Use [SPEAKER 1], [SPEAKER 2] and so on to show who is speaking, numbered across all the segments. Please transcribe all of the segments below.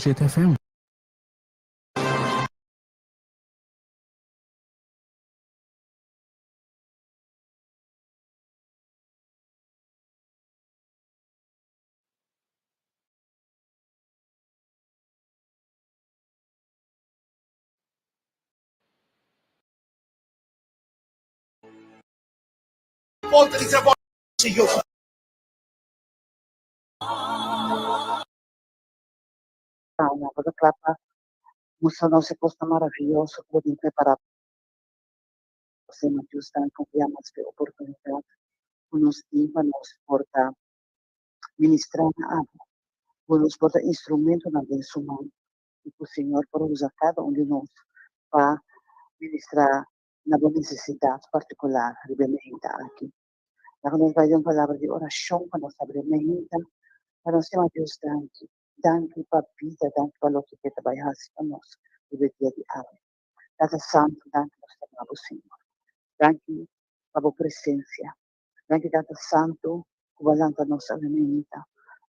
[SPEAKER 1] 107 FM.
[SPEAKER 2] Volte di tre volte, Signore.
[SPEAKER 3] Cada capa mostrando-se coisa maravilhosa, podem preparar você, Deus, dan confiamos de oportunidade, nos limpa, nos porta ministrar na água, nos porta instrumento na mão, e que o Senhor por usar cada um de nós para ministrar na boa necessidade particular, revelada aqui. Agora nós vai dar uma palavra de oração para nossa revelada, para nós, Senhor Deus, danke para a vida, danke para o que você trabalha para nós, no dia de hoje. Data Santo, danke para o Senhor. Danke para a presença. Danke, Data Santo, por valanta nossa alimenta.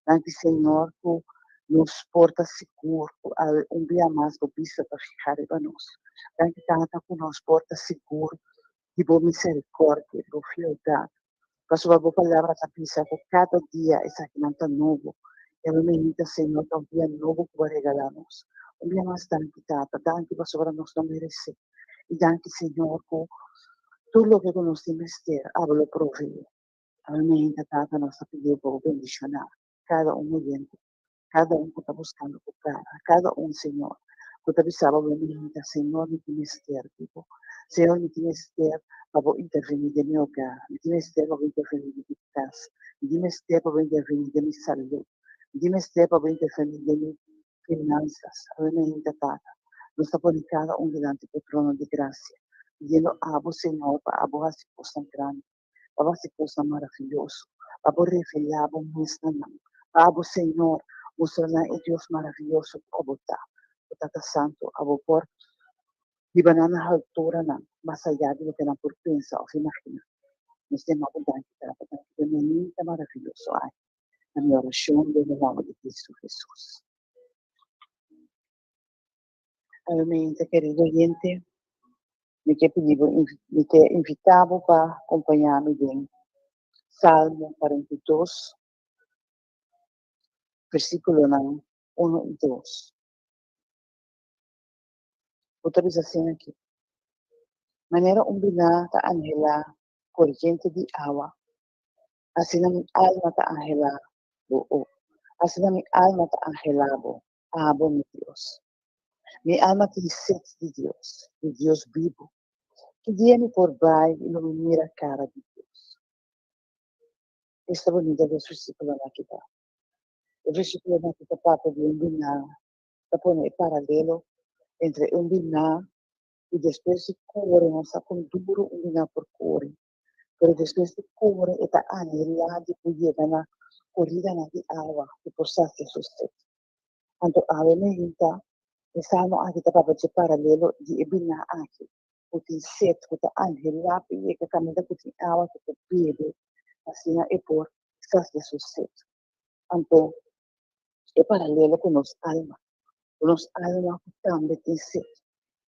[SPEAKER 3] Danke, Senhor, por nos porta seguro, um dia mais do bispo para ficar para nós. Danke, Data, por nos porta seguro, de boa misericórdia, de boa fialdade. Para sua boa palavra, a pisa, que cada dia é sacramento novo. E alimenta, Senhor, que um dia novo que vai regalar-nos. Um dia mais, danke, Data. Danke, para sobre nós não merecer. E danke, Senhor, por tudo o que nós temos ter, hablo provee. Alimenta, Tata, nossa pedido por bendicionar cada oyente, cada que está buscando tocar, cada Senhor, que está precisando alimenta, Senhor, me tienes ter, tipo, Senhor, me tienes ter para intervenir de meu hogar, me tienes ter para intervenir de minha casa, me tienes ter para intervenir de minha saúde, me tienes ter para intervenir de minhas finanças, alimenta, Tata, nos está poniendo cada delante do trono de graça, dizendo, Senhor, para abo a situação grande. Baba se cosa maravilloso. Baba revelar, muestra, Baba Señor, muestra el Dios maravilloso, Obota, Tata Santo, Abo por di banana altura, más allá de lo que la por pensa o se imagina. Nos tema abundante, de menina maravilloso, ay, la mi oración de nombre de Cristo Jesús. Realmente, querido oyente, me que invitado para acompañarme bien. Salmo 42, versículo 1 y 2. Autorização aqui. Maneira umbina ta anhela corrente de água. Assim a minha alma ta anhela bo. Assim a minha alma ta anhelabo. Abo, meu Deus. Minha alma tem sede de Deus vivo. Que dia me por baixo e não me mira a cara de Deus. Esta bonita é o versículo aqui tá. O versículo aqui tá parte de umbina. Tá põe paralelo entre umbina e depois se cubre nossa com duro umbina por cubre. Pero después se cubre esta anhelada de pudiera na corrida na de agua que posaste usted. Anto ave medita, estamos aquí para el paralelo de ebina aquí. Porque set, porque anhelada y que camina con agua que te pide, así na e por posaste usted. Anto é paralelo com nos alma que também tem set.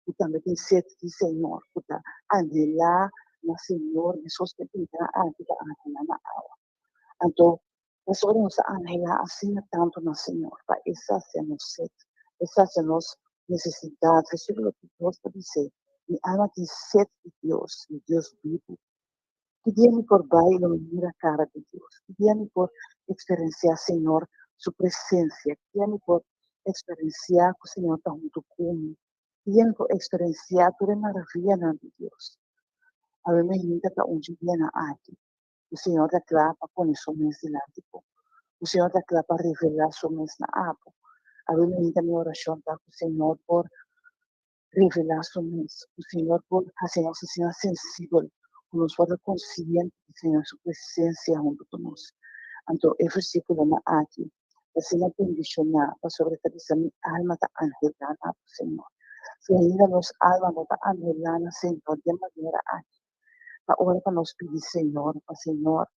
[SPEAKER 3] Que também tem set de Senhor, que está anhelada na Senhor, de sustentabilidade aqui da na agua. Então, nós oramos a anhelar assim tanto na Senhor, para saciar-nos sede, saciar-nos necessidades. Versículo que Deus está dizer, minha alma tem sede de Deus vivo. Que dia me por baixo não mira a cara de Deus. Que dia me por experienciar, Senhor, sua presença. Que dia me por experienciar que o Senhor está junto comigo. Que dia me por experienciar toda a maravilha de Deus. A minha mente está onde viene aqui. O Senhor está claro para pôr somente delante. O Senhor está claro para revelar somente na água. A minha oração está com o Senhor por revelar somente. O Senhor por fazer nossa Senhora sensível. Que nos pode consciente de Senhor sua presença junto conosco. Então, o versículo na aqui. O Senhor condicionar para sobrecarregar minha alma está angelada para o Senhor. Se ainda nos alma não está angelada, Senhor, de maneira aqui. Para para nós pedir, Senhor, para Senhor,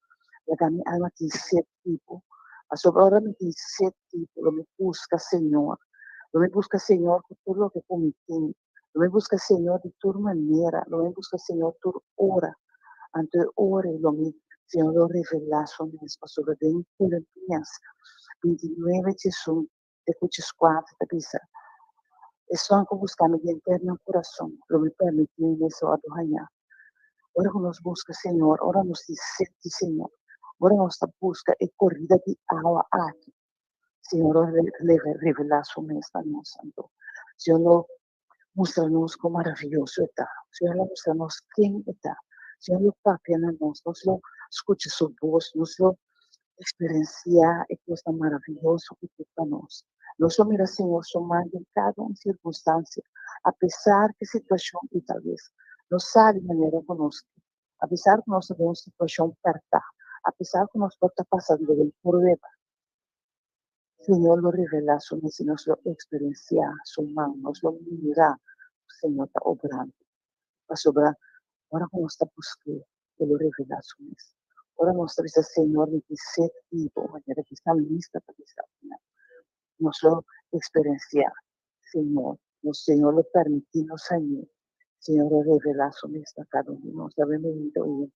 [SPEAKER 3] a minha alma tem sete tipo. A sua hora me tem sete tipo, me busca, Senhor. Lo me busca, Señor, por todo lo que cometí. Lo me busca, Señor, de tu manera. Lo me busca, Señor, tu hora. Ante ore, lo me, Señor, lo revelazo mesmo sobre den Filipinas 29 Jesús, te escuches 4, te dice, estão buscando de interno coração, lo me permitiu nesse adorará. Ora nos busca, Senhor, ora nos sente, Senhor, ora nossa busca é corrida de água aqui. Senhor, revela su mesa, no santo. Senhor, mostra-nos quão maravilhoso está. Senhor, mostra-nos quem está. Senhor, papi na nos lo escute sua voz, nos lo experienciar é coisa maravilhosa que tu para nós. Nós somos, mira, Senhor, somando em cada uma circunstância, apesar que situação e talvez não sabe de maneira conosco, apesar que nós temos situação perto, apesar que nós estamos passando por prueba, Senhor, lo revela su si nos lo experiencia, su mano, nos lo mira, Senhor, está obrando. Mas obra, ora como está buscando, que lo revela su mes. Ora nos dice, Senhor, me dice, tipo, maneira que está lista para esta final. Nos lo experiencia, Senhor. Nos, Senhor, lo permitimos año. Senhor, lo revela su mes a cada uno de nós. Sabemos muito bem.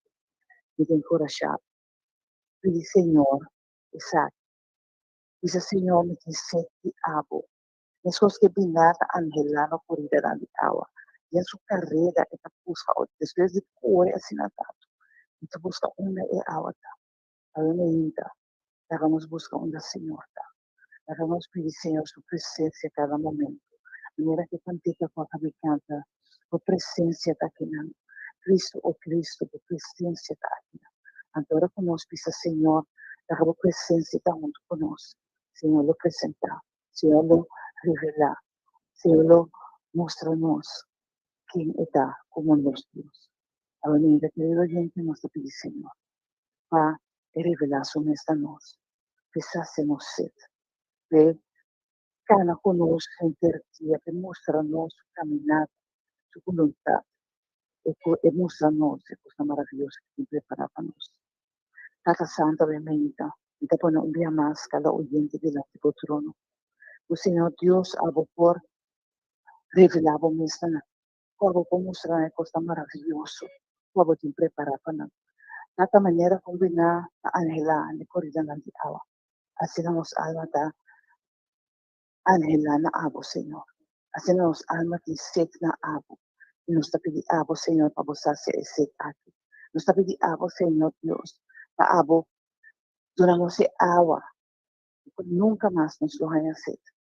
[SPEAKER 3] Me tem encorajado. Pedi, Senhor, exacto. Dice, Senhor, me dice, te amo. Esos que binata angelano por liderar de agua. Y en su carrera, esta busca, después de cuore assinatato, esta busca una e agua, avvenimenta, hagamos busca una señora, hagamos pedir Señor su presencia cada momento. De manera que tantita cosa me canta, tu presencia está aquí, Cristo, oh Cristo, tu presencia está aquí. Ahora con nos pisa, Señor, hagamos presencia está junto con nos. Señor, lo presenta, Señor, lo revela. Señor, muéstranos quién está como los Dios. Avenida, querido oyente, nos pide, Señor, va e revelación esta noche. Pesácenos sed, ve, cana conosco en terapia, que muéstranos su caminar, su voluntad, e muéstranos cosa maravillosa que prepara para nosotros. Tata Santa, bendita, y te pone un día más cada oyente delante del trono. O Señor Dios, hago por revelavo-me esta noche. Como mostrar cosa maravilhoso, como te preparar para nada maneira combinar a anhelar na corrida na awa. Assim nos alma da anhelar na abo, Senhor. Assim nos alma que sete na abo. E nos pedi abo, Senhor, para você ser sete aqui. Nos pedi abo, Senhor Deus, para abo durante a awa. Nunca mais nos lo haya sete.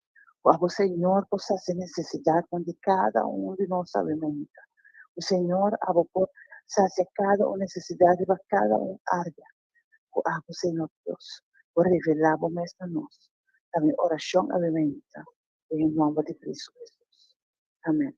[SPEAKER 3] Abo, Senhor, possa ser necessidade onde cada de nós sabemos. O Senhor abocou sacia cada uma necessidade para cada área. O Senhor Deus, o revelava-me esta noite. Também oração alimenta, em nome de Cristo Jesus. Amém.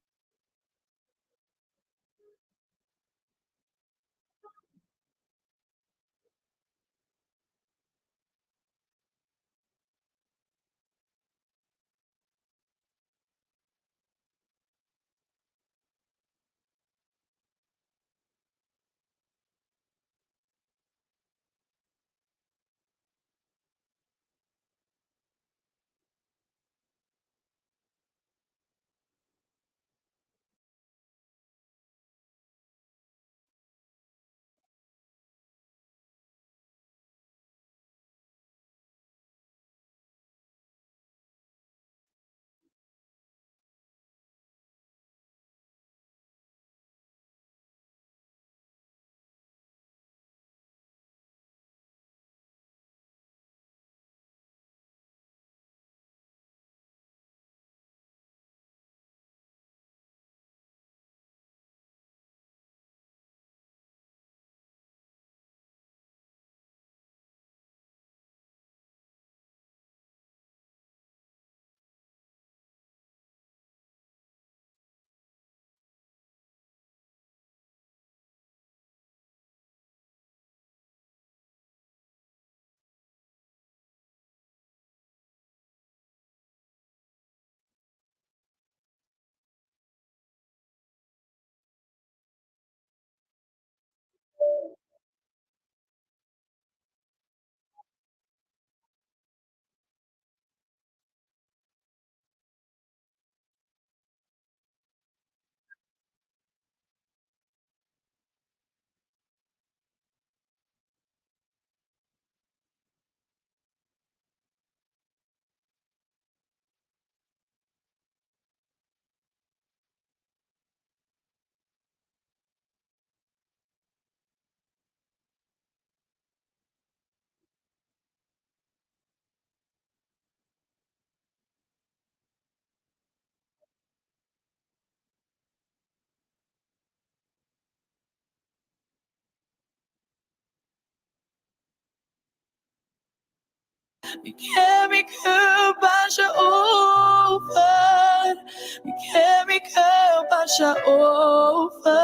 [SPEAKER 3] Mechanical baixa over. Mechanical baixa over.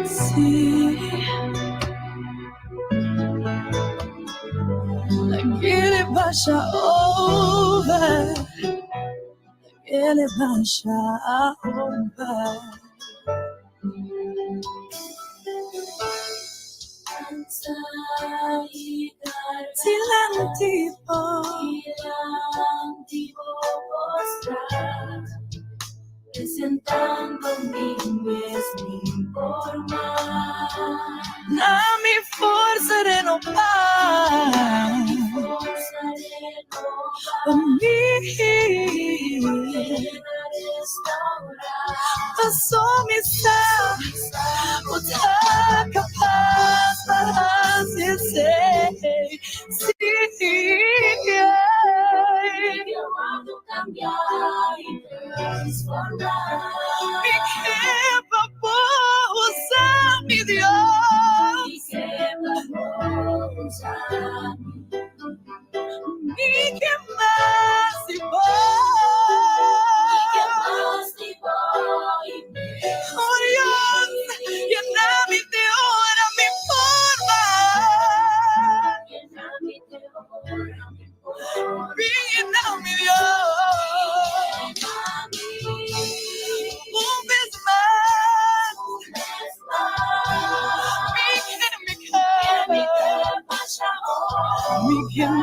[SPEAKER 3] See, aquele baixa over. Ele baixa over. Silang tipo mostrar, presentando mi forma. Na mi forza renovar, a mí passou me estar, outra capaz para dizer sim. Eu ando cambiar e transformar. Me quebra por usar me Dios. Me quebra por usar me quemas de voy. Oh Dios, llename de hora mi forma. Llena mi Dios. Un vez más. Me can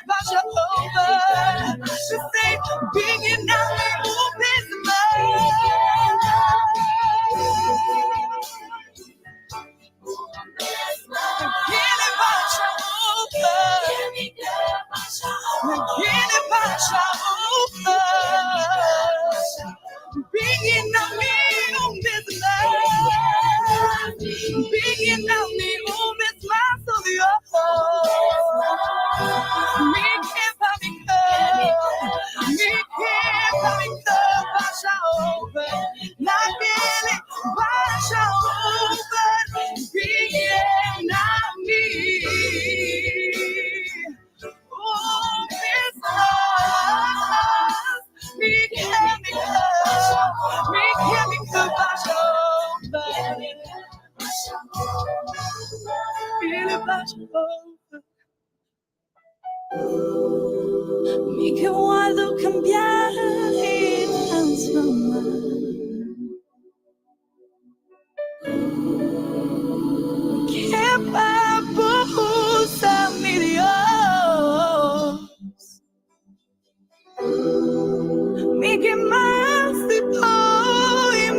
[SPEAKER 3] baixa over. To say, bringing out me un vez más. Again, baixa over. Again, baixa over. Bringing out me un vez más. Bringing out me un vez más, oh Dios. Me quepa mi baixa over. La piel baixa over. Bringing out me. Un vez más. Me quepa baixa over. Ele baixa over. Mi que guardo cambiar y transformar. Que papusa mi Dios. Mi que más de todo y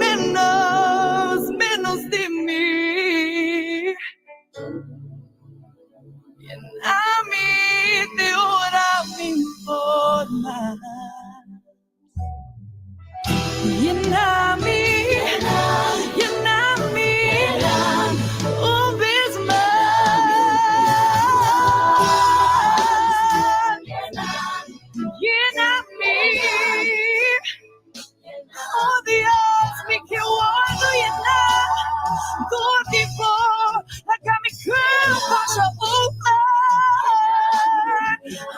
[SPEAKER 3] menos de mí. A mí te ora mi forma. Llena mí, un vez más. Llena mí, oh Dios, mi que guardo llenar tu tipo, la que mi cuerpo se ocupa.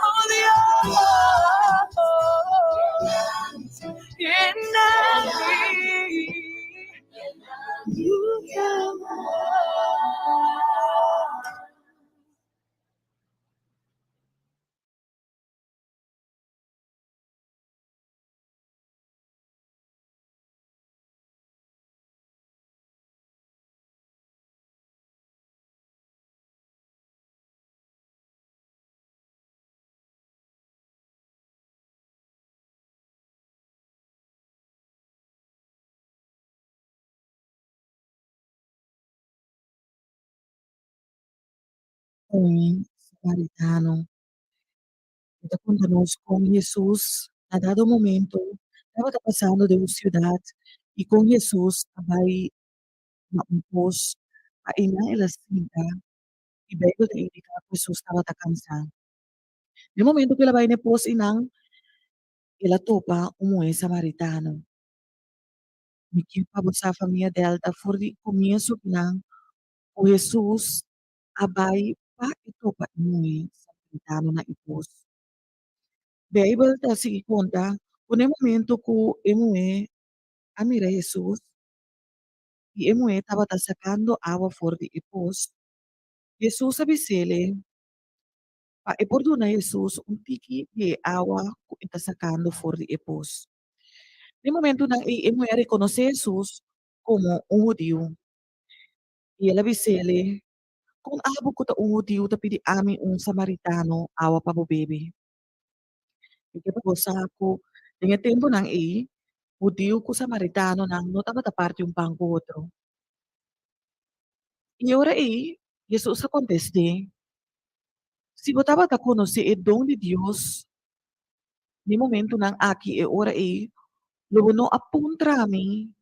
[SPEAKER 3] Oh Dios, llena mí. You can
[SPEAKER 1] Um samaritano que conta-nos como Jesus, a dado momento, estava passando de uma cidade e com Jesus vai na um pos aí na ela senta e veio de indicar que Jesus estava cansado. No momento que ela vai na pos inang, ela topa um samaritano. Me que para a família dela, for de começo inang, o Jesus abay pa ito pa sa Samaritano na ipos. Bible ta sige konta, kung momento ko amira Jesus, y estaba sacando agua for the ipos. Jesus abisele, ipordona Jesus un tiki de agua kung ita sacando for the ipos. De momento na emo reconoce Jesus como un judío. Y él abisele, kung abo ko ta un judío tapi di ami un Samaritano awa pa mo baby. Ike pa ko sa ako, dengan tempo nang judío ko Samaritano nang no tama ta parte un pang ko otro. E ora Jesus conteste, si botava ta conocer o dom de Deus, ni momento nang aqui e ora lobo no apuntrami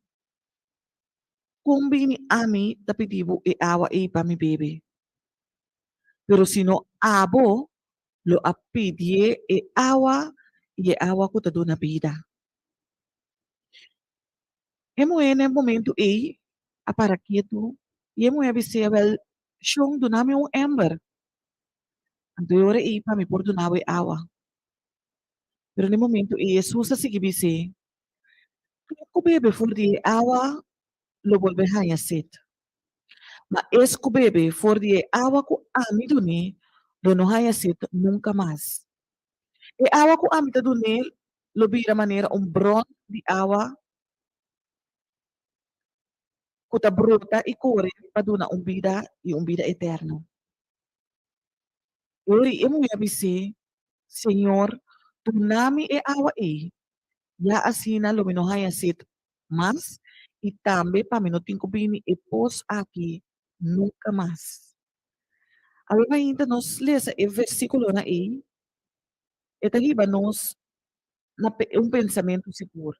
[SPEAKER 1] kung bini ami tapitibo e awa pa mi bebe. Pero sino abo lo apidie e awa ko ta do na vida. Emo na momento para quieto, e emo abise well, siyong do nami un ember. Anto ora pa mi pordonawe awa. Pero no momento Jesus sa sige bise, ko bebe for di awa lo volve hayasit. Mas ko bebe for di awa ko ami duni lo no hayasit nunca más. E awa ko ami ta duni lo bira manera un bron di awa ko ta brota e kore paduna un vida eterno. Ori emo bise, Senhor, tu nami e awa ya asina lo no hayasit mas e tambe pa minutin ko bini e pos aqui nunca mais. Agora ainda nos lê e versículo na etahiba na um pensamento seguro.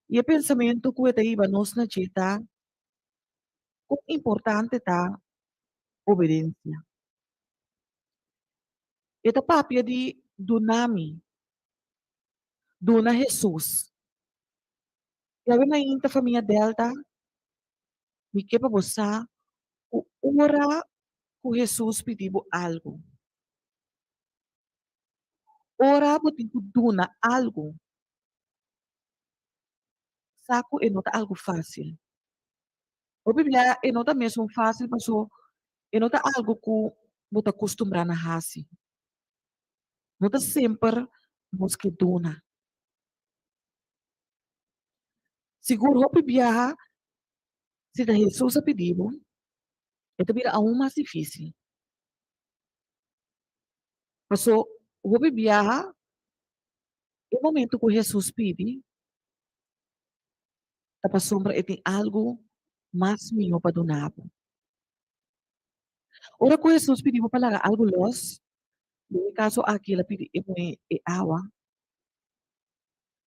[SPEAKER 1] E o pensamento que etahiba nos na chita, kung importante ta obediência. Ita papia di dunami, duna Jesus. Sabi na inta família Delta, mi que pa bosa, o ora ku Jesus pedibo algo. Ora buting duna algo. Saco e nota algo fácil. O Biblia e nota mesmo fácil, paso e nota algo que buta acostumbrar na hasi. Nota sempre nos que duna. Siguro o Biblia, se da Jesus a pedido, é também aún mais difícil. Paso o Biblia, o momento que Jesus pede, tapa sombra e tem algo mais minho para donar. Ora que Jesus pediu para algo los, no caso aqui ela pedi e awa,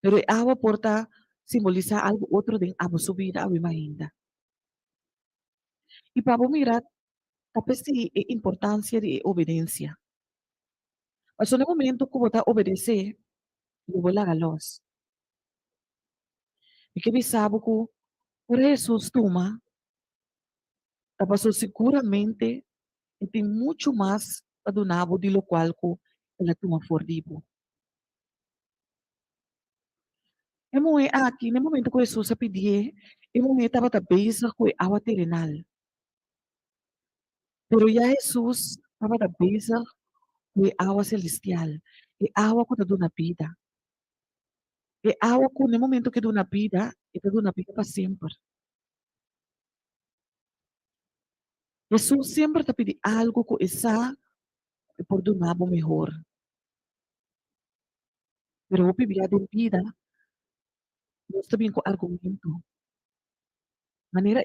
[SPEAKER 1] pero e awa porta simboliza algo outro de amo subida a ainda. E para mirar, tapos a importância de obediência. Mas no momento que você obedecer, eu vou lá a los. E que sabe que por Jesus toma, tapos seguramente tem muito mais adunabo de lo qual que ela toma for dibo. E mo aqui, no momento que Jesus pedir, e mo estava tabeza com a água terrenal. Pero ya Jesus estava tabeza com a água celestial. E água que te dá na vida. E água que no momento que dá na vida, e te dá na vida para sempre. Jesus sempre te pede algo que está por donabo melhor. Pero o Bíblia de vida, nós também com argumento. Maneira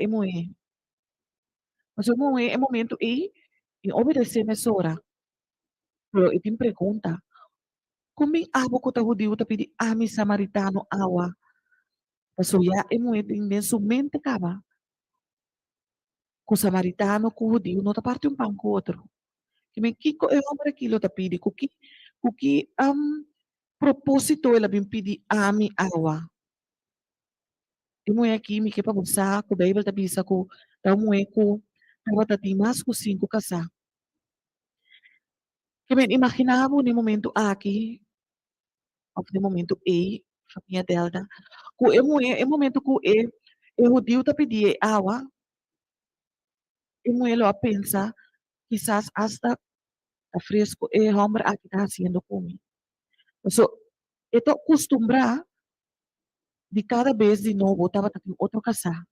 [SPEAKER 1] mas é momento e obedecer nessa hora. Pero e tem pergunta, como abo ko ta judío ta pidi ami Samaritano awa, pasoya tem nessa mente kaba, com Samaritano, com judío, não ta parte um pão com outro. Que me kiko e homem aquilo ta pidi, kuki propósito ela bim pidi ami awa. E mo aqui, me que pa busa, ko Bible ta bisa ko, ta mo ko, estaba tati mas ku 5 kasa. Que men imaginavo ni momento aqui, of ni momento A, família Delta, ku e momento ku e judío ta pedir awa, e muelo a pensar, quizás hasta a fresco e hombre aqui está haciendo comi. So, ito costumbra de cada vez de novo tava tati outro casar.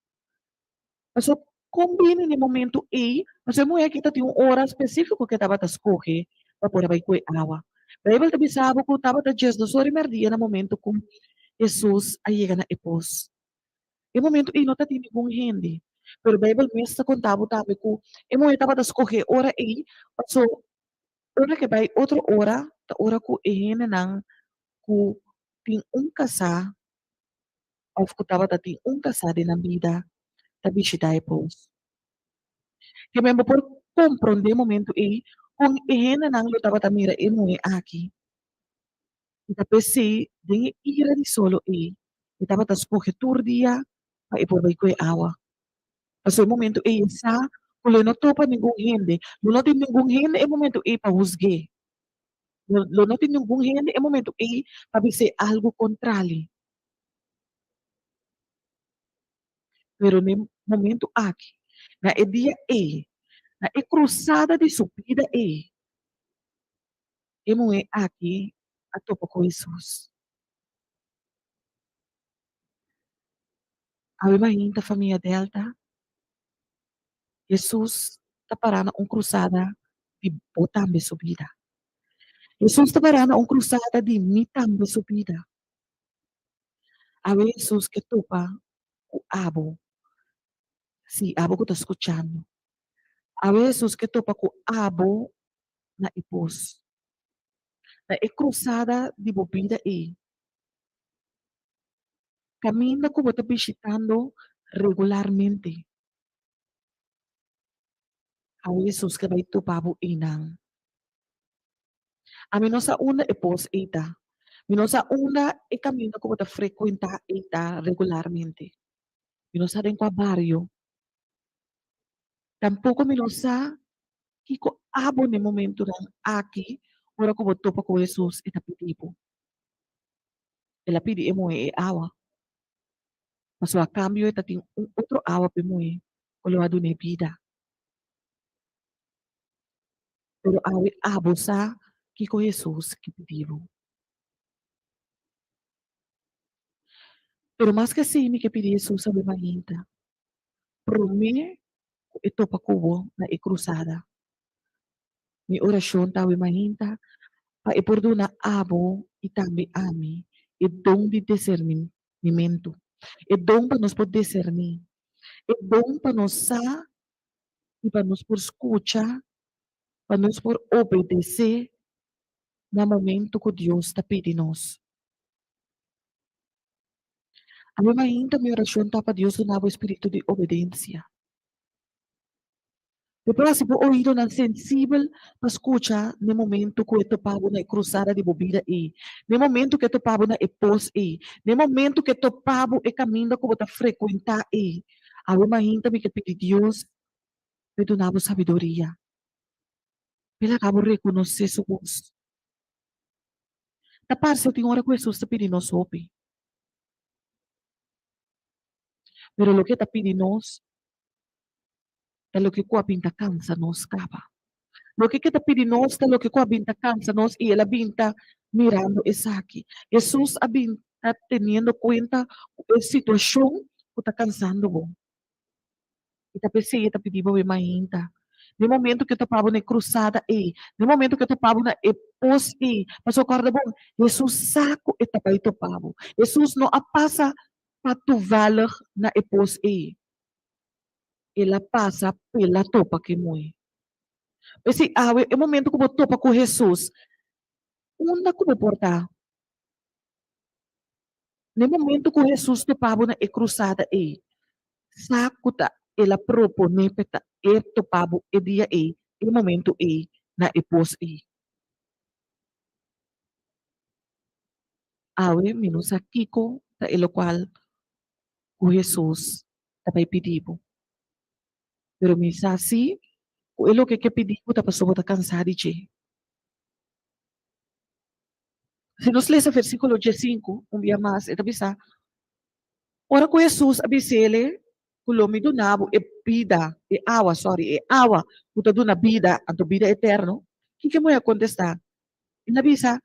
[SPEAKER 1] So, combine ni momento A, mas eu mulher que tem hora específico que tava tas correr para poder vai com awa. Bible tabi sabo ko tava ta Jesus do sorry merdia na momento com Jesus aí chega na epos. E momento e nota tini kung hindi. Pero Bible mesmo contava tabi ko e mulher tava tas correr hora A, so ora que vai outra hora, ta hora ko e hene nang ku ting kasa of ko tava ta ting kasa din ang vida tabi si pos. Que mesmo por compreender momento e kung ihena nang lutaba tamira imo e aki. Ita pesi dingi ira di solo e. Ita batas cogitur dia pa ipor bay ko e awa. Paso momento e sa kulo no topa ningong hindi. Luno tin ningong hindi e momento e pahusge. Luno tin ningong hindi e momento e pabise algo contrali. Pero ni momento aki na e dia e na e cruzada de subida e imo e aki atopa ko Jesus. Ave Maria, família Delta, Jesus está parando uma cruzada de botambe subida. Jesus está parando uma cruzada de mitambe subida. Ave Jesus que topa o abo, si abo que está escuchando. Ave Jesus que topa com abo na ipos. Na e cruzada de bobida e. Camina como está visitando regularmente. Ave Jesus que vai topabo inang. A mí no sa una e pos ita. Mi no sa una e camino como te frecuenta ita regularmente. Mi no sa rin kwa barrio. Tampoco mi no sa kiko abo ni momento ng aki ora ko topa ko Jesus itapitipo. Elapidi emo e awa. Mas a cambio e tating outro awa pe mo e. Koloado ni vida. Pero awi abo sa kiko Jesus kipitivo. Pero mas kasi mi kipidi Jesus sa bimahinta. Prome ito pa kubo na ikrusada. Mi orasyon tawi mahinta, paipurduna abo itambi ami, idong di discernimento. Idong pa nos por discernir. Idong pa nos sa, e pa nos por escucha, pa nos por obedecer na momento que Deus está pedindo nos. A minha mahinta, minha oração tá para Deus donar o espírito de obediência. O próximo ouvido na sensível para escutar no momento que eu topava na cruzada de bobida e no momento que eu topava na epos e no momento que eu topava e caminho como está frequentar e a uma hinta me que pedir Deus me donava sabedoria pela cabo reconhecer sua voz tapar se eu tenho hora com Jesus está pedindo nos sope pero lo que está pedindo nos é lo que a pinta cansa nos capa. Lo que kita pedinos lo que ko abinta cansa nos y el abinta mirando esa aquí. Jesús abinta teniendo cuenta la situación que está cansando bo. Ita pensei, ita pedibo e mainta. No momento que eu topava na cruzada e, no momento que eu topava na epos e, mas o corda bom, Jesus saco e tapay topavo. Jesus não a passa patuvaler na epos e. Ela passa pela topa que moi. Esse awe, o momento que eu topa com Jesus, una como portar. No momento que Jesus topava na cruzada e sacuta ela propone peta e topavo e dia e momento e na epos e. Awe minusa kiko ta elo qual o Jesus tapay pidibo. Pero misa assim, o elo que pedir ta pessoa tá cansada de. Se nós lemos o versículo 5, um dia mais, é bisa, ora com Jesus abisele, kulomi do nabo, e vida, e awa, puta do na vida, anto vida eterno, que mo ia contestar? E na bisa,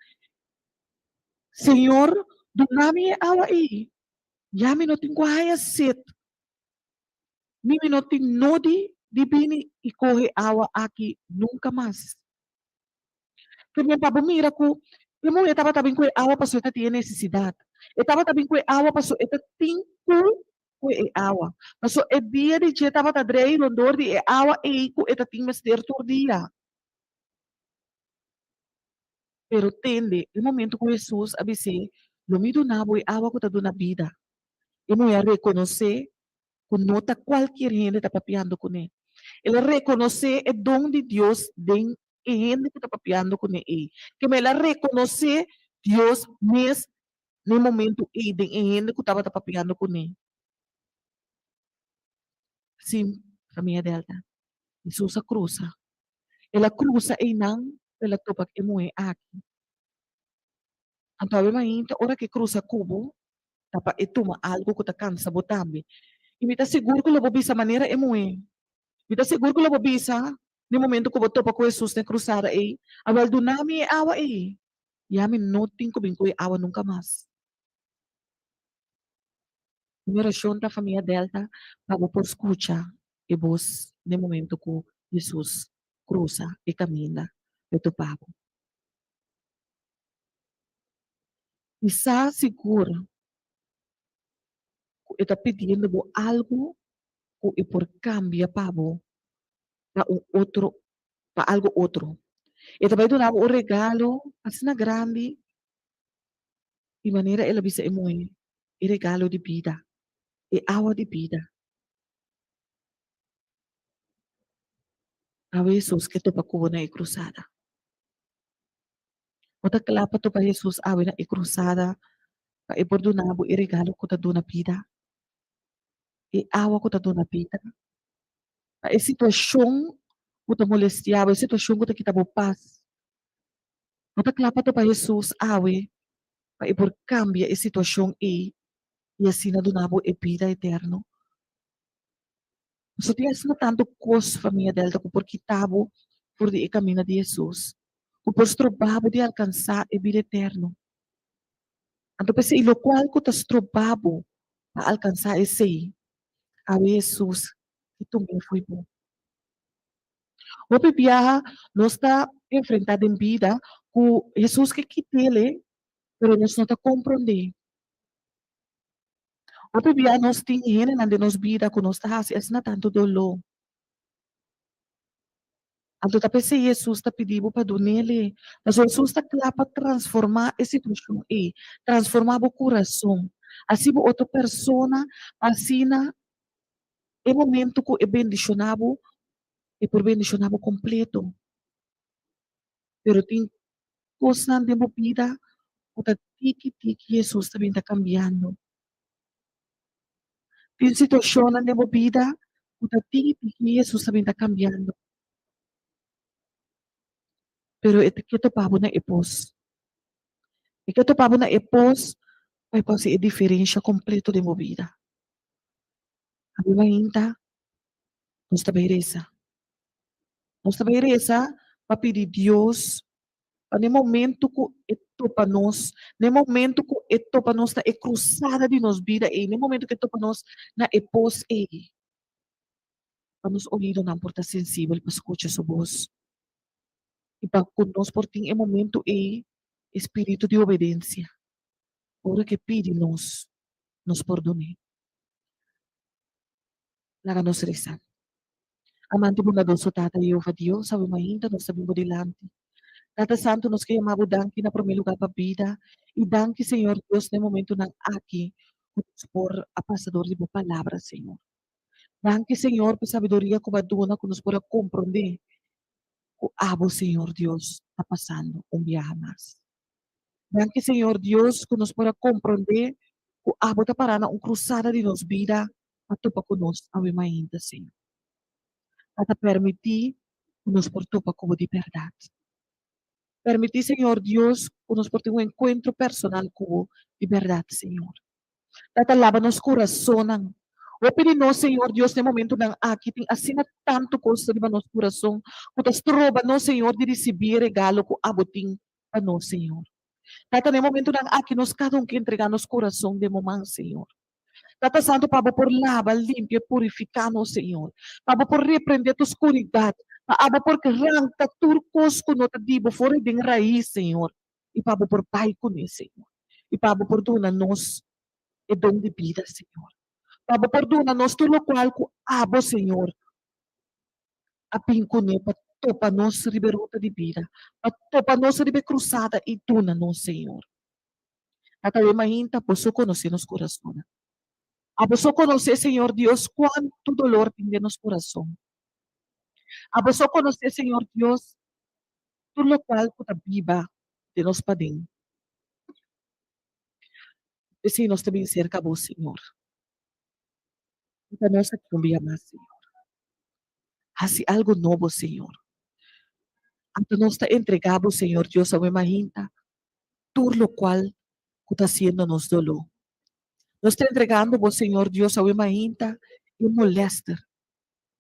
[SPEAKER 1] Senhor, do nami e awa e, yami no tengo haya sit, mimi no ting nodi, di bini, e corre awa aqui nunca mais. Kaya pabumira ko, yung mo etaba tabing ko awa paso ita tiene necesidad. Etaba tabing ko awa paso ita tingko ko e awa. Paso e dia di je taba tadrei rondor di e awa e ko ita ting master tur dia. Pero tende, el momento que Jesus abise, lumido na boy awa ko tado na vida. E mo ya reconocer que nota qualquer gente está papiando com ele. Ele reconocer o dom de Deus den e gente que está papiando com ele. Que me la reconocer Deus mesmo no momento e den e gente que estava papiando com ele. Sim, família Delta. Jesus a cruza. Ela cruza e não ela topa que moe aqui. Então, a ainda, ora que cruza cubo, tapa e toma algo que está cansa botambe. E me está seguro que lo bisa maneira e moe. Kita siguro ko lang mabisa, ni momento ko boto pa ko Jesus na krusada eh. Awal do nami e awa eh. Yamin noting ko bin ko awa nunca mais. Minha oração da família Delta, pago por escucha e vos, no momento ko Jesus cruza e camina, eu pago. Isa seguro, ko está pedindo mo algo ko e por cambia pabo para um outro, para algo outro. E também do nabo o regalo, assim na grande, de maneira ela bisa emoe, e regalo de vida. E awa de vida. Awa Jesus que topa kubo na ikrusada. Ota kalapa to pa Jesus awa na ikrusada. Pa ipordonabo i regalo ko ta na vida. E awa ko ta na vida. Pa e sitwasyon ko ta molestiaba. E sitwasyon ko ta kita paz. Ota kalapa to pa Jesus awa. Pa ipor cambia e sitwasyon e. E assim na donabo e vida eterno. So tias na tanto kos família delta ko por kitabo por di caminho de Jesus. Ko por strobabo de alcançar e vida eterno. Então, pensei, lo qual que tas trabalho para alcançar esse a Jesus que também foi bom. O viaja nós está enfrentado em vida com Jesus que quitele, pero nós não está compreender. O viaja nós tem gente na de nos vida com nós está assim tanto dolor. Então, tá pensei, Jesus está pedindo para nele, mas Jesus está lá para transformar a situação e transformar o coração. Assim, outra pessoa, assim, é momento que é bendicionado e por bendicionado completo. Pero tem coisas na minha vida o tiki-tiki Jesus também está cambiando. Tem situação na minha vida o tiki-tiki Jesus também está cambiando. Pero ito que topavo na ipos. Ito topavo na ipos vai fazer a diferença completa de minha vida. A minha ainda nós também reza. Nós também reza para pedir Deus no momento que ito para nós, no momento que ito para nós na é cruzada de nos vida, e no momento que ito para nós na é pós, para nos ouvido não por estar sensível para escutar sua voz. E para nós por ter momento espírito de obediência. Ora que pede nos perdone. Lara nos reza. Amante bondadoso Tata Jehová Deus, sabe ainda nós sabemos dilante. Tata Santo, nos queimamos danke na primeiro lugar para a vida. E danke, Senhor Deus, no momento na aqui, por a passador de boa palavra, Senhor. Danke, Senhor, por sabedoria como a dona que nos pode compreender o abo, Senhor Deus, está passando um viaje mais. Danke, Senhor Deus, que nos pode compreender o abo está parando uma cruzada de nos vida, a topa conosco, a ainda, Senhor. Tata permitir nos por tu como de verdade. Permitir, Senhor Deus, nos por ter um encontro personal com de verdade, Senhor. Tata lava nos coração. Open nós, Senhor Deus, no momento ng aqui, tem assina tanto coisa de nosso coração. Kutas troba nós, Senhor, de receber regalo ko abuting pa nós, Senhor. Tata no momento ng aqui, nos cada um que entregar nos coração de momento, Senhor. Tata Santo, Papa, por lava, limpia, purificar-nos, Senhor. Papa, por repreender a escuridade. Papa, por que arranca turcos com nota dibo, fora de raiz, Senhor. E Papa, por pai com isso, Senhor. E Papa, por dona-nos e dom de vida, Senhor. Papa, por dona-nos tudo o qual com abo, Senhor. A pincone, para topa nos riberuta de vida. Para topa nos ribe cruzada e dona-nos, Senhor. Tata, mahinta, po so conhecer nos coração. A pessoa conhecer, Senhor Deus, quanto dolor tem de nos coração. A pessoa conhecer, Senhor Deus, tudo o qual puta viva de nos padem. E se nós também cerca vos, Senhor. Então nós aqui um mais, Senhor. Hasi algo novo, Senhor. Então nós te entregamos, Senhor Deus, a uma hinta, tudo o qual está haciendo nos dolor. Nós te entregando, vos, Senhor Deus, a uma hinta e molesta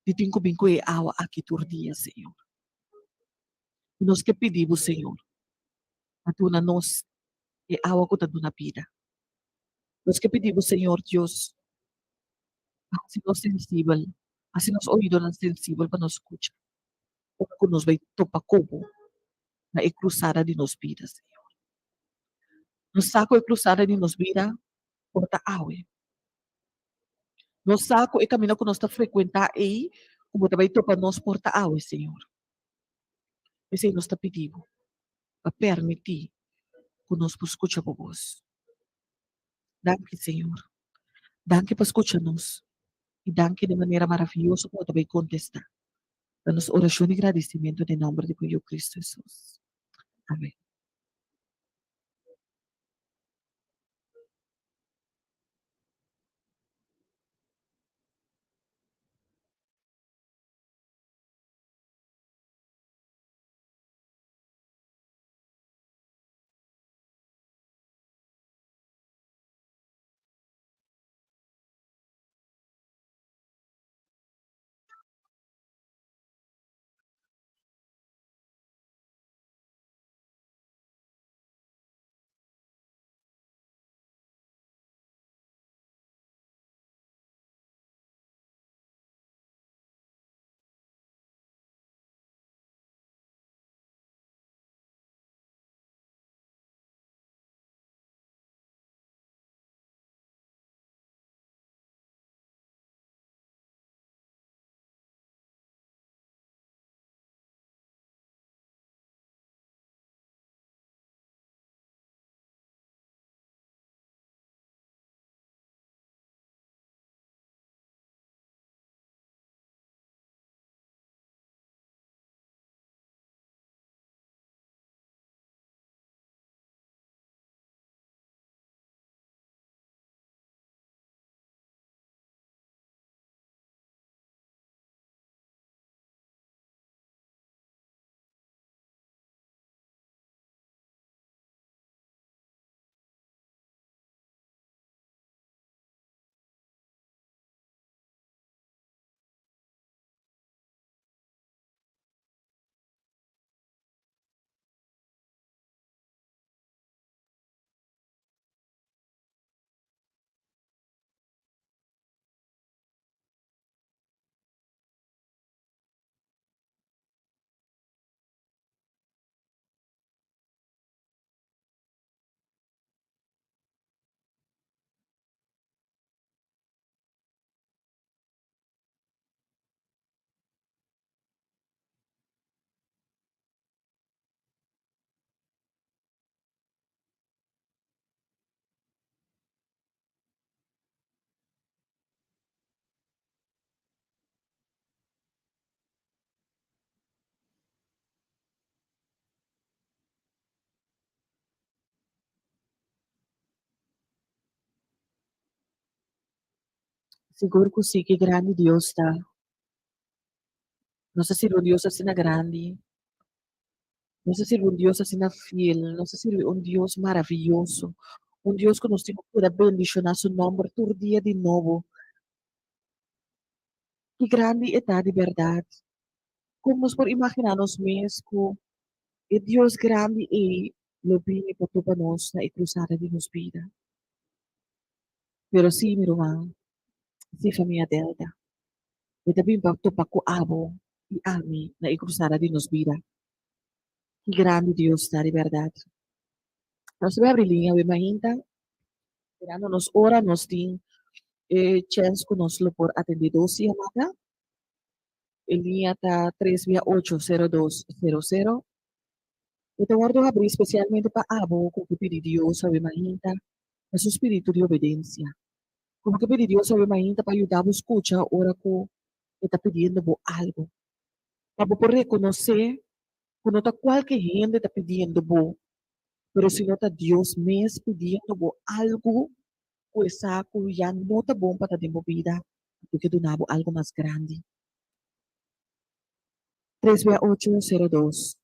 [SPEAKER 1] de tinco binco e awa aqui tur dia, Senhor. E nós que pedimos, Senhor, a tu na nós e awa ko ta na vida. Nós que pedimos, Senhor Deus, assim nós sensível, assim nós ouvido nós sensível para nós escutar. Como nos vai topa como na e cruzada de nos vidas, Senhor. Nos saco e cruzada de nos vida, porta awe. Nos saco e caminho que nós está frequentar e como também topa nós porta awe, Senhor. E Senhor, nós está pedindo para permitir que nós escuta por vos. Danke, Senhor. Danke para escutar-nos. E danke de maneira maravilhosa como também contestar. Damos oração e agradecimento em nome de Cristo Jesus. Amém. Seguro que sim, que grande Deus está. Nós servimos um Deus assim grande. Nós servimos um Deus assim fiel. Nós servimos um Deus maravilhoso. Um Deus que nos tem para bendicionar seu nome todo dia de novo. Que grande é a de verdade. Como nós podemos imaginar nós mesmos que Deus grande é lo bem para todos nós na cruzada de nossa vida. Pero sim, meu irmão, sim, família Delta. E também para todos com abo e ami na cruzada de nossa vida. Que grande Deus está de verdade. Nós vamos abrir linha, we mainta, esperando nos ora, nos tem chance conosco por atender 12 chamada. A linha está 3680200. Então, guardo abrir especialmente para abo, com que pedir Deus, we mainta, a seu espírito de obediência. Como que pedir Deus, we mainta, para ajudar a escutar, ora que está pedindo algo. Para poder reconhecer, quando está qualquer gente está pedindo, pero se não está Deus mesmo pedindo algo, pues saco ya no está bom para ter vida, porque donava algo mais grande. 3680200.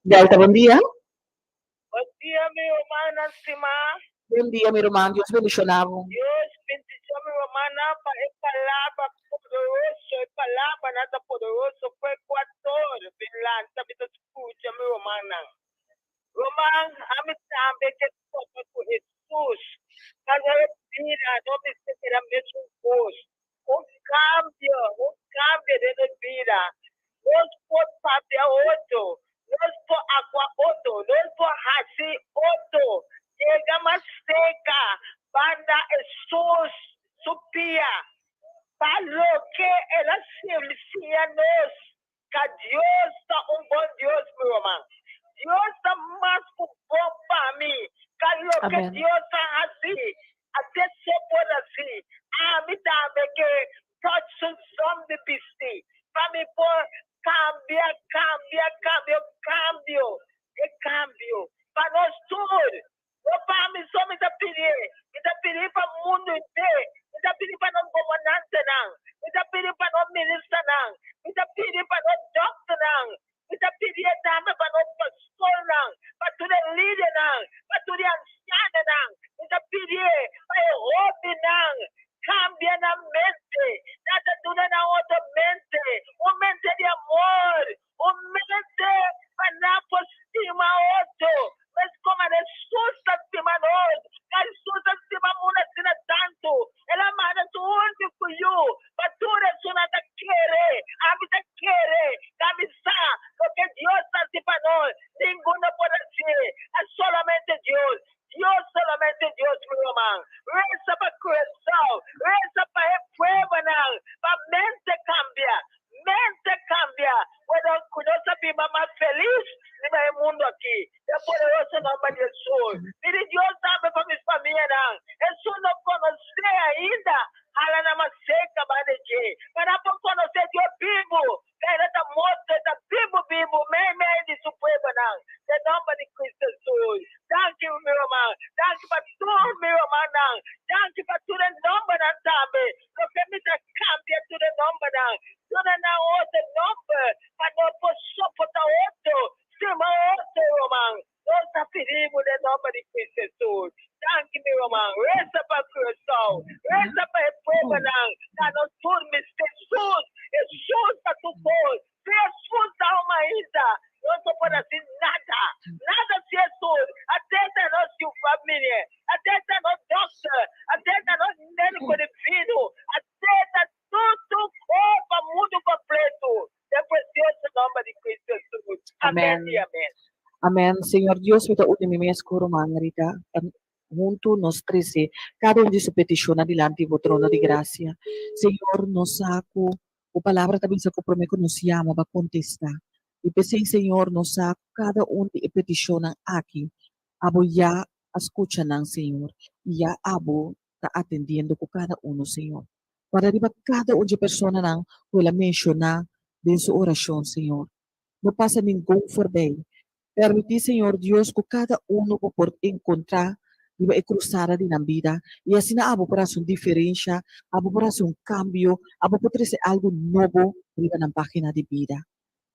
[SPEAKER 1] Delta, bom dia.
[SPEAKER 4] Bom dia, minha irmã Sima.
[SPEAKER 1] Bom dia, meu irmão. Deus bendicionava.
[SPEAKER 4] Deus bendiga minha irmã para a palavra poderosa, a palavra nada poderosa foi Equador, Finlândia, também te escuta, minha irmã. Roman, a mim também que estou com Jesus. Cada vida, não me esquecerá mesmo gosto. Cambio de vida. Nós podemos fazer outro. Nós podemos água outro. Nós podemos fazer outro. Chega mais seca. Banda Jesus supia. Falou que ela se nós. Que Deus está bom Deus, meu irmão. Deus está mais bom para mim. Que Deus está assim. Até só por assim. Me dá que touch some de pisti. Para me pôr cambio. Para nós todos. Para mim só me dá pedir para o mundo inteiro. Me dá pedir para nós governantes não. Me dá pedir para nós ministros não. Me dá pedir para nós doctores não. Me dá pedir também para nós pastores não. Para todos os líderes não. Para todos os ancianos não. Me dá pedir para o hobby não. Cambia na mente. Nada dura na outra mente. Uma mente de amor. Uma mente para não por cima outro. Mas como Jesus está acima de nós. Jesus está acima de nós assim tanto. Ela manda tu único eu. Para tudo isso nada querer. A vida querer. Camisar. Porque Deus está acima de nós. Ninguém pode ser. É solamente Deus. Dios solamente Dios, meu irmão. Reza para coração, reza para a prueba, para mente cambia. Quando nós sabemos mais feliz, no mundo aqui. É poderoso nome de Jesus. E Deus sabe para minha família, não. Jesus não conhecer ainda. Ela não é seca, mas para conhecer Deus vivo. Ele está morto, está vivo. Meio de sua prueba, não. Em nome de Cristo Jesus. Thank you, meu irmão. Thank you para tudo, meu irmão, não. Thank you para tudo em nome, não sabe. Não permita cambiar tudo em nome, não. Tudo na outra nome. Para não suportar outro. Cima outro, irmão. Nós está perigo em nome de Cristo Jesus. Thank you, meu irmão. Reza para o coração. Reza para a prueba, não. Para nós dormir. Jesus para tu pôr. Amen
[SPEAKER 1] Amen.
[SPEAKER 4] e amen.
[SPEAKER 1] Amém. Senhor Deus, me dá o mes Rita, junto nos 13, cada um de sua petição adiante do trono de graça. Senhor, nos saco, o palavra também se compromete nos chama para contestar. E pensei, Senhor, nos saco, cada um de petição aqui, abo já escuta, Senhor, e já abo está atendendo com cada um, Senhor. Para riba cada um de pessoa não, ela mencionar de sua oração, Senhor. Não passa ninguém por bem. Permitir, Senhor Dios, que cada uno por encontrar e cruzar na vida. E assim, abo para uma diferença, abo para um cambio, abo para trazer algo novo na página de vida.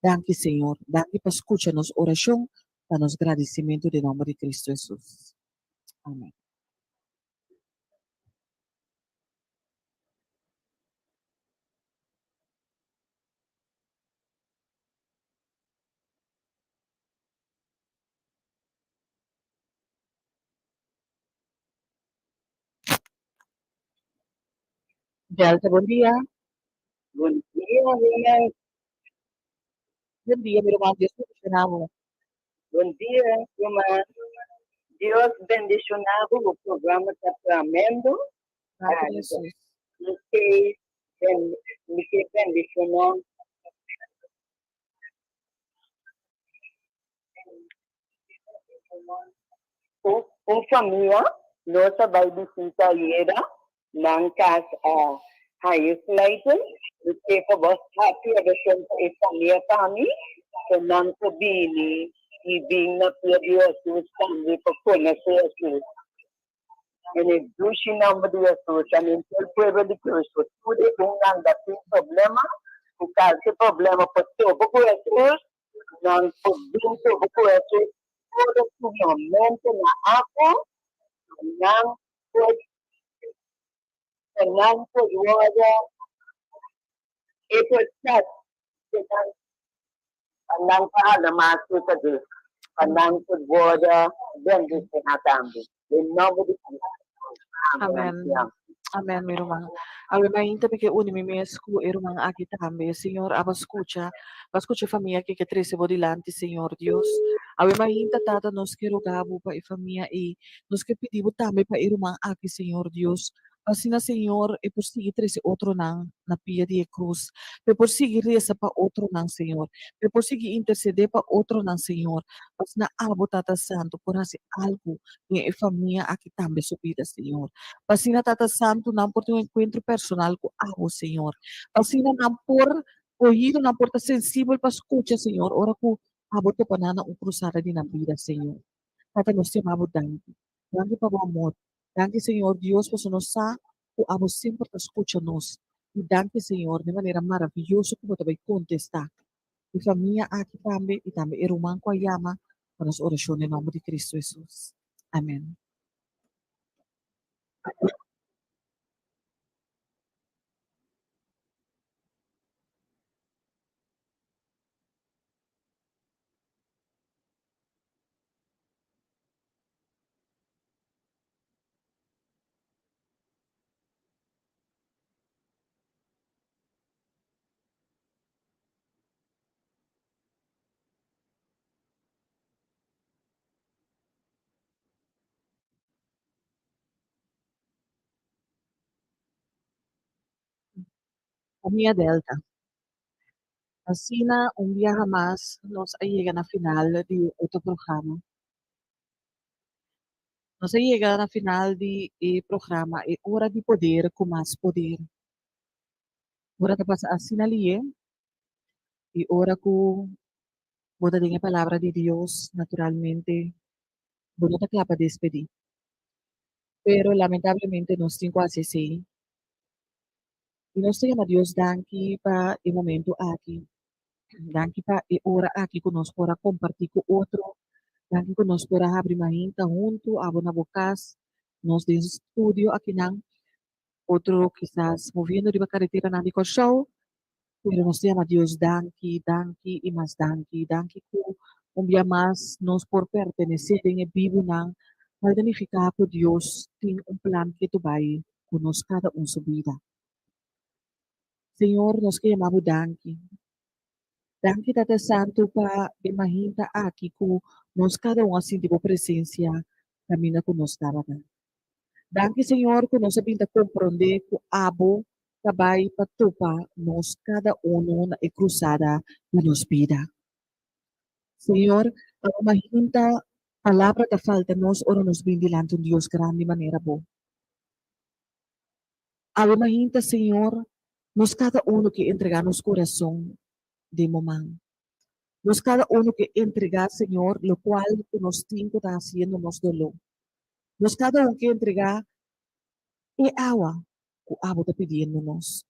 [SPEAKER 1] Danke, Senhor. Danke por escuchar-nos oração, para nos agradecimento em nome de Cristo Jesus. Amém. Delta, bom dia.
[SPEAKER 3] Bom dia, William.
[SPEAKER 1] Bom dia, meu irmão. Deus te abençoe.
[SPEAKER 3] Bom dia, irmã. Deus bendicionado o programa está tramendo.
[SPEAKER 1] Graças a Jesus.
[SPEAKER 3] Me que bendicionou. Com família, nossa vai visitar era, ng casa highlighted, porque ko boss happy addition sa família kami, so nang kubini, ibing na Dios kami pagkuna sa Jesus. Ini dushi na mo Dios, kami el pueblo de Cristo, tude kung nang dating problema, kung kasi problema po to, buko Jesus, nang pagbinto buko Jesus, todo su momento na ako, nang pagwada, ito chat, nang paalamasi sa Diyos, nang pagwada, then this sinatambi. In nobody can
[SPEAKER 1] Amen. Amen, meu irmão. Ave mainta porque uni mi mesco, irmão aqui também, Senhor, aba escucha família que trece bodilante, Senhor Deus. Ave mainta tata nos que rogabo pa e família e nos que pedibo também pa irmão aqui, Senhor Deus. Assim, Senhor, e por seguir trece outro na pia de cruz. E por seguir reza pa outro Senhor. E por seguir interceder pa outro Senhor. Mas na abo tata santo, por assim algo e família aqui também subida, Senhor. Pasina Tata Santo, não por um encontro personal com algo, Senhor. Pasina não por oído, não por estar sensível para escutar, Senhor. Ora que abo to panana um cruzada de na vida, Senhor. Tata nos chamamos danke. Danke para o amor. Danke, Senhor Deus, por nos sa, o abo sempre escuta nos. E danke, Senhor, de maneira maravilhosa como tu vai contestar. E família aqui também, e também irmã com a yama, para as orações em nome de Cristo Jesus. Amém. Família Delta. Así na un día jamás nos llega a la final de otro programa. Nos llega a la final de programa. É hora de poder com mais poder. Hora de passar assim ali, e hora que botar a palavra de Deus, naturalmente, botar a para despedir. Pero lamentablemente nós temos quase assim. E nós temos a Deus danke para o momento aqui. Danke para a hora aqui conosco para compartilhar com outro. Danke conosco para abrir mahinta junto, abo na bocas, nos de estudio aqui não, outro quizás moviendo de carretera na de show, pero nos llama Dios danke, danke e mais danke, danke ku um dia mais nos por pertenecer em vivo não, para significar que Deus tem plan que tu vai conosco cada sua vida. Senhor, nos que chamamos danke. Danke Tata Santo pa imahinta aqui com nós cada um assim tipo presença caminha conosco talaga. Danke Senhor que nós sabemos compreender que abo trabalho para topa nós cada um na cruzada de nos vida. Senhor, a imahinta palavra da falta nós ora nos bem delante de Deus grande maneira boa. A imahinta Senhor, nós cada um que entregar nos coração de momento. Nós cada um que entregar, Senhor, lo cual que nos tiene que estar haciendo nos dolor. Nós cada um que entregar e agua que agua está pidiendo-nos.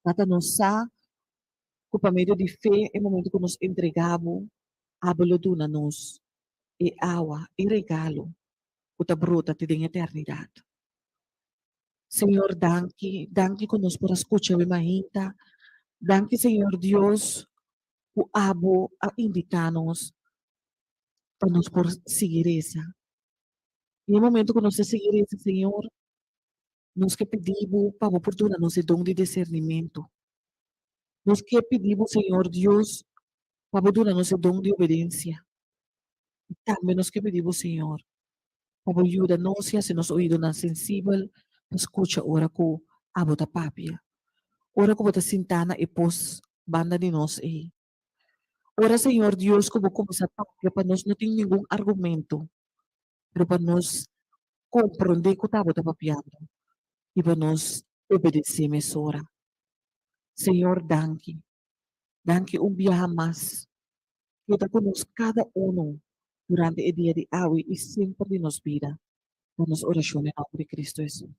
[SPEAKER 1] Tata nos sa, que por meio de fé, em momento que nos entregamos, agua lo duna nos. E agua, e regalo, que está brota te den eternidade. Senhor, danke que nos por escuchar a mahinta. Danke, Senhor Deus, que abo a invitar-nos para nos por seguir essa. E no momento que nós seguir esse, Senhor, nós que pedimos para a oportunidade, nos dom de discernimento. Nós que pedimos, Senhor Deus, para a oportunidade, nos dom de obediência. E também nós que pedimos, Senhor, para ajuda nós, se nos ouvido na sensível, para escutar ora com a bota papia. Ora com a bota sintana e pos banda de nós aí. Ora, Senhor Deus, como começar a papia, para nós não tem nenhum argumento, pero para nós compreender que está bota papiando. E para nós obedecer a ora. Senhor, danke. Danke dia mais. Kita conosco cada um durante o dia de hoje e sempre nos vida. Vamos oração em nome de Cristo Jesus.